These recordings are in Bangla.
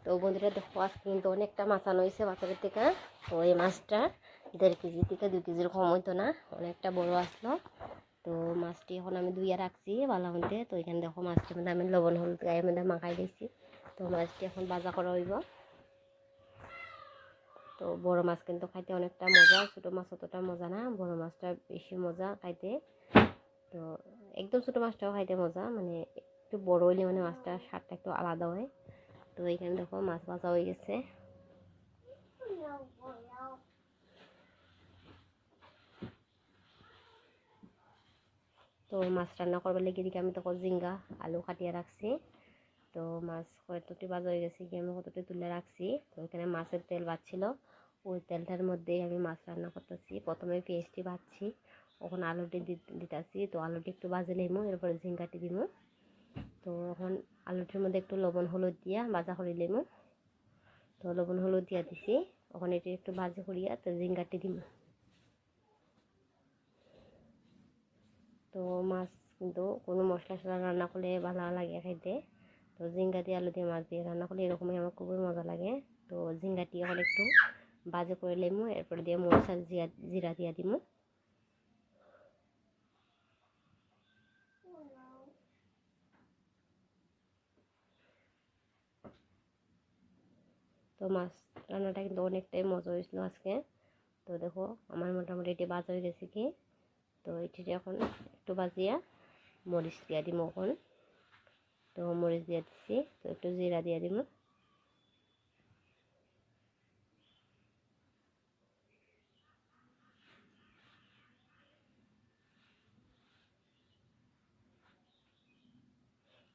তো বন্ধুরা দেখো আজকে কিন্তু অনেকটা মাছ আনা হয়েছে বাজারের থেকে। তো এই মাছটা 1.5 কেজি থেকে 2 কেজির কম হইতো না, অনেকটা বড় আসলো। তো মাছটি এখন আমি ধুইয়া রাখছি ভালো মধ্যে। তো এখানে দেখো মাছটির মধ্যে আমি লবণ হলুদ গায়ের মধ্যে মাখাই দিয়েছি। তো মাছটি এখন ভাজা করা হইব। তো বড় মাছ কিন্তু খাইতে অনেকটা মজা, ছোটো মাছ অতটা মজা না, বড় মাছটা বেশি মজা খাইতে। তো একদম ছোটো মাছটাও খাইতে মজা, মানে একটু বড় হইলে মানে মাছটা স্বাদটা একটু আলাদা হয়। তো এখানে দেখো মাছ ভাজা হয়ে গেছে। তো মাছ রান্না করবার লেগে দিকে আমি তখন ঝিঙ্গা আলু কাটিয়ে রাখছি। তো মাছ কতটি ভাজা হয়ে গেছে গিয়ে আমি কতটি তুলে রাখছি। তো এখানে মাছের তেল বাজছিল, ওই তেলটার মধ্যেই আমি মাছ রান্না করতেছি। প্রথমে পেঁয়াজটি ভাজছি, ওখানে আলুটি দিতেছি। তো আলুটি একটু ভাজে নিমু, এরপরে ঝিঙ্গাটি দিমু। তো এখন আলুটির মধ্যে একটু লবণ হলুদ দিয়া ভাজা করে নিমু। তো লবণ হলুদ দিয়া দিছি, ওখানে এটি একটু ভাজি করিয়া তো ঝিঙ্গাটি দিমু। তো মাছ কিন্তু কোনো মশলা টশলা রান্না করলে ভালো লাগে খাইতে। তো ঝিঙ্গা দিয়ে আলু দিয়ে মাছ দিয়ে রান্না করলে এরকমই আমার খুবই মজা লাগে। তো ঝিঙ্গাটি এখন একটু বাজে করে লেমু, এরপর দিয়ে মরিচ আর জিরা দিয়া দিমু। তো মাছ রান্নাটা কিন্তু অনেকটাই মজা হয়েছিল আজকে। তো দেখো আমার মোটামুটি এটি বাজা হয়ে গেছে কি। তো এটি এখন একটু বাজিয়া মরিচ দিয়া দিমু এখন। তো মরিচ দিয়ে দিচ্ছি, তো একটু জিরা দিয়ে দিমু।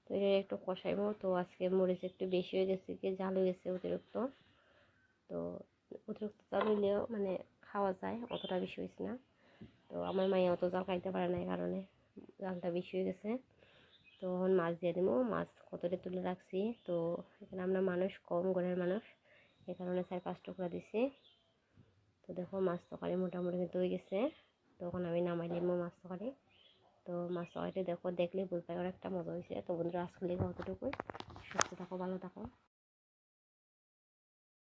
তো এটা একটু কষাইবো। তো আজকে মরিচ একটু বেশি হয়ে গেছে কি, ঝাল হয়ে গেছে অতিরিক্ত। তো অতিরিক্ত ঝাল হইলেও মানে খাওয়া যায়, অতটা বেশি হয়েছে না। তো আমার মায়ে অত ঝাল খাইতে পারে না, এই কারণে ঝালটা বেশি হয়ে গেছে। তো এখন মাছ দিয়ে দেবো, মাছ কতটা তুলে রাখছি। তো এখানে আমরা মানুষ কম, ঘরের মানুষ, এই কারণে 4-5 টুকরা দিছি। তো দেখো মাছ তরকারি মোটামুটি কিন্তু হয়ে গেছে। তখন আমি নামাই নিবো মাছ তরকারি। তো মাছ তরকারিটা দেখো, দেখলেই বুঝতে পারো একটা মজা হয়েছে। তো বন্ধুরা আজকে অতটুকুই, সুস্থ থাকো, ভালো থাকো।